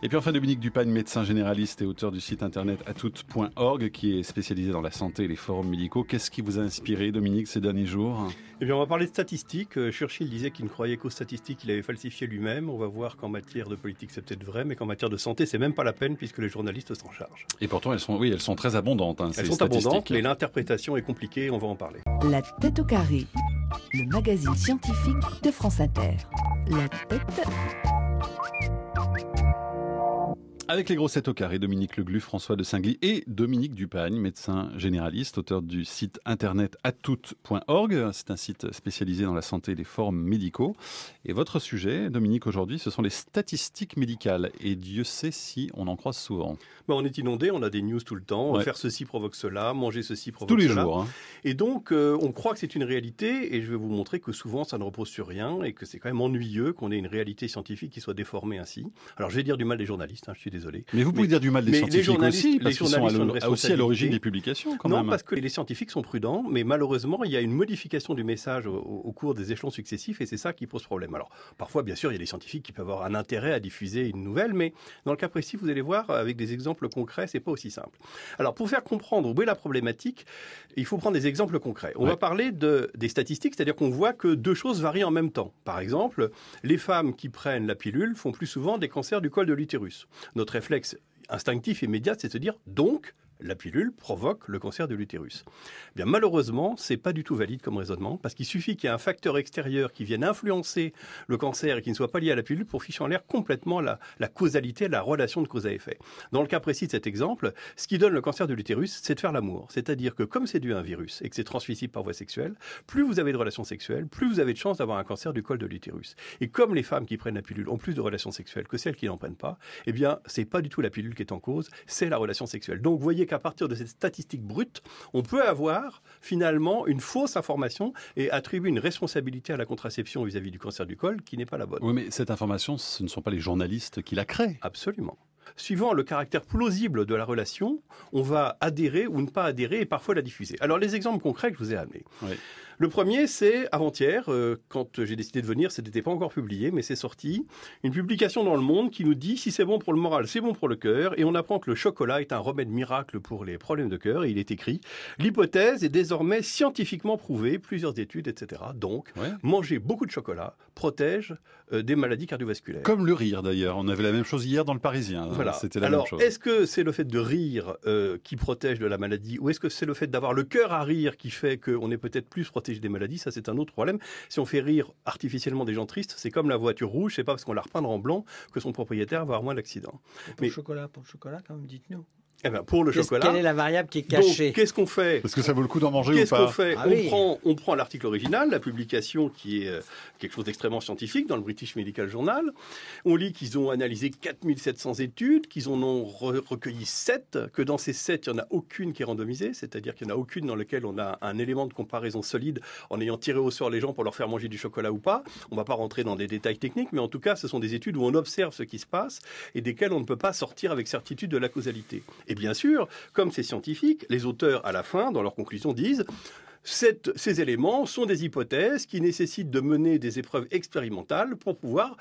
Et puis enfin, Dominique Dupagne, médecin généraliste et auteur du site internet atoute.org, qui est spécialisé dans la santé et les forums médicaux. Qu'est-ce qui vous a inspiré, Dominique, ces derniers jours ? Eh bien, on va parler de statistiques. Churchill disait qu'il ne croyait qu'aux statistiques qu'il avait falsifiées lui-même. On va voir qu'en matière de politique, c'est peut-être vrai, mais qu'en matière de santé, c'est même pas la peine puisque les journalistes s'en chargent. Et pourtant, elles sont très abondantes. Elles sont abondantes, mais l'interprétation est compliquée. On va en parler. La tête au carré, le magazine scientifique de France Inter. La tête... Avec les grosses têtes au carré, Dominique Leglu, François de Singly et Dominique Dupagne, médecin généraliste, auteur du site internet atoute.org. C'est un site spécialisé dans la santé et les forums médicaux. Et votre sujet, Dominique, aujourd'hui, ce sont les statistiques médicales. Et Dieu sait si on en croise souvent. On est inondé, on a des news tout le temps. Ouais. Faire ceci provoque cela, manger ceci provoque tous les cela. jours. Et donc, on croit que c'est une réalité. Et je vais vous montrer que souvent, ça ne repose sur rien et que c'est quand même ennuyeux qu'on ait une réalité scientifique qui soit déformée ainsi. Alors, je vais dire du mal des journalistes, je suis désolé. Mais vous pouvez dire du mal des scientifiques aussi, parce qu'ils sont aussi à l'origine des publications quand même. Non, parce que les scientifiques sont prudents, mais malheureusement, il y a une modification du message au cours des échelons successifs et c'est ça qui pose problème. Alors, parfois, bien sûr, il y a des scientifiques qui peuvent avoir un intérêt à diffuser une nouvelle, mais dans le cas précis, vous allez voir, avec des exemples concrets, c'est pas aussi simple. Alors, pour faire comprendre où est la problématique, il faut prendre des exemples concrets. On va parler des statistiques, c'est-à-dire qu'on voit que deux choses varient en même temps. Par exemple, les femmes qui prennent la pilule font plus souvent des cancers du col de l'utérus. Notre réflexe instinctif immédiat, c'est de se dire donc la pilule provoque le cancer de l'utérus. Bien, malheureusement, c'est pas du tout valide comme raisonnement, parce qu'il suffit qu'il y ait un facteur extérieur qui vienne influencer le cancer et qui ne soit pas lié à la pilule pour ficher en l'air complètement la causalité, la relation de cause à effet. Dans le cas précis de cet exemple, ce qui donne le cancer de l'utérus, c'est de faire l'amour. C'est-à-dire que comme c'est dû à un virus et que c'est transmissible par voie sexuelle, plus vous avez de relations sexuelles, plus vous avez de chances d'avoir un cancer du col de l'utérus. Et comme les femmes qui prennent la pilule ont plus de relations sexuelles que celles qui n'en prennent pas, eh bien, c'est pas du tout la pilule qui est en cause, c'est la relation sexuelle. Donc, vous voyez qu'à partir de cette statistique brute, on peut avoir finalement une fausse information et attribuer une responsabilité à la contraception vis-à-vis du cancer du col qui n'est pas la bonne. Oui, mais cette information, ce ne sont pas les journalistes qui la créent. Absolument. Suivant le caractère plausible de la relation, on va adhérer ou ne pas adhérer et parfois la diffuser. Alors, les exemples concrets que je vous ai amenés. Oui. Le premier, c'est avant-hier, quand j'ai décidé de venir, ce n'était pas encore publié, mais c'est sorti, une publication dans Le Monde qui nous dit « Si c'est bon pour le moral, c'est bon pour le cœur » et on apprend que le chocolat est un remède miracle pour les problèmes de cœur. Et il est écrit « L'hypothèse est désormais scientifiquement prouvée, plusieurs études, etc. » Donc, manger beaucoup de chocolat protège des maladies cardiovasculaires. Comme le rire d'ailleurs, on avait la même chose hier dans Le Parisien. Voilà. C'était la Alors, même chose. Est-ce que c'est le fait de rire qui protège de la maladie ou est-ce que c'est le fait d'avoir le cœur à rire qui fait qu'on est peut-être plus protégé des maladies? Ça, c'est un autre problème. Si on fait rire artificiellement des gens tristes, c'est comme la voiture rouge, c'est pas parce qu'on la repeindre en blanc que son propriétaire va avoir moins d'accidents. Pour le chocolat, quand même, dites-nous. Eh ben, pour le chocolat. Quelle est la variable qui est cachée? Donc, qu'est-ce qu'on fait? Est-ce que ça vaut le coup d'en manger ou pas? Qu'est-ce qu'on fait? On prend l'article original, la publication qui est quelque chose d'extrêmement scientifique dans le British Medical Journal. On lit qu'ils ont analysé 4700 études, qu'ils en ont recueilli 7, que dans ces 7, il n'y en a aucune qui est randomisée, c'est-à-dire qu'il n'y en a aucune dans laquelle on a un élément de comparaison solide en ayant tiré au sort les gens pour leur faire manger du chocolat ou pas. On ne va pas rentrer dans des détails techniques, mais en tout cas, ce sont des études où on observe ce qui se passe et desquelles on ne peut pas sortir avec certitude de la causalité. Et bien sûr, comme c'est scientifique, les auteurs, à la fin, dans leurs conclusions, disent ces éléments sont des hypothèses qui nécessitent de mener des épreuves expérimentales pour pouvoir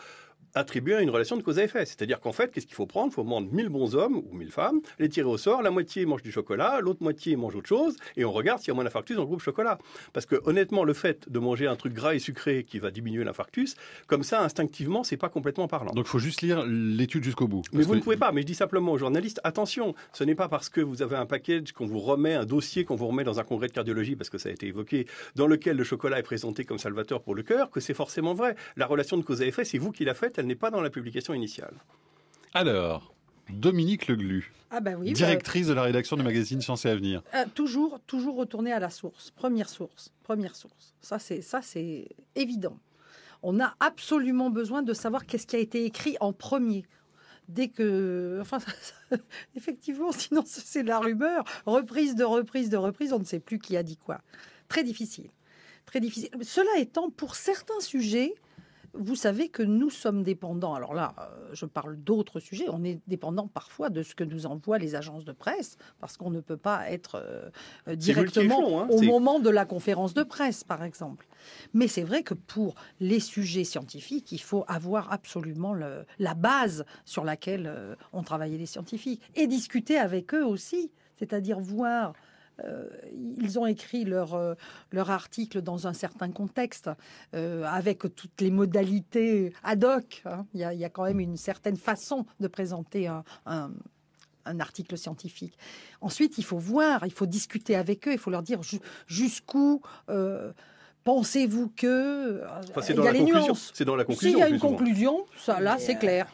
attribuer à une relation de cause à effet. C'est-à-dire qu'en fait, qu'est-ce qu'il faut prendre? Il faut prendre 1000 bons hommes ou 1000 femmes, les tirer au sort, la moitié mange du chocolat, l'autre moitié mange autre chose, et on regarde s'il y a moins d'infarctus dans le groupe chocolat. Parce que honnêtement, le fait de manger un truc gras et sucré qui va diminuer l'infarctus, comme ça, instinctivement, c'est pas complètement parlant. Donc il faut juste lire l'étude jusqu'au bout. Mais vous ne pouvez pas. Mais je dis simplement aux journalistes, attention, ce n'est pas parce que vous avez un package qu'on vous remet, un dossier qu'on vous remet dans un congrès de cardiologie, parce que ça a été évoqué, dans lequel le chocolat est présenté comme salvateur pour le cœur, que c'est forcément vrai. La relation de cause à effet, c'est vous qui la faites, elle n'est pas dans la publication initiale. Alors, Dominique Leglu, directrice de la rédaction du magazine Science et Avenir. Toujours retourner à la source, première source. Ça, c'est évident. On a absolument besoin de savoir qu'est-ce qui a été écrit en premier. Dès que... effectivement, sinon c'est de la rumeur. Reprise de reprise, on ne sait plus qui a dit quoi. Très difficile. Cela étant, pour certains sujets, vous savez que nous sommes dépendants. Alors là, je parle d'autres sujets. On est dépendant parfois de ce que nous envoient les agences de presse, parce qu'on ne peut pas être directement multi-échelon, hein. au moment de la conférence de presse, par exemple. Mais c'est vrai que pour les sujets scientifiques, il faut avoir absolument la base sur laquelle ont travaillé les scientifiques et discuter avec eux aussi, c'est-à-dire voir. Ils ont écrit leur article dans un certain contexte, avec toutes les modalités ad hoc. Hein. Il y a quand même une certaine façon de présenter un article scientifique. Ensuite, il faut voir, il faut discuter avec eux, il faut leur dire jusqu'où pensez-vous que... Enfin, c'est il dans y a la les conclusion. nuances. C'est dans la conclusion. S'il y a plus une souvent. conclusion, ça, là, Mais, c'est clair.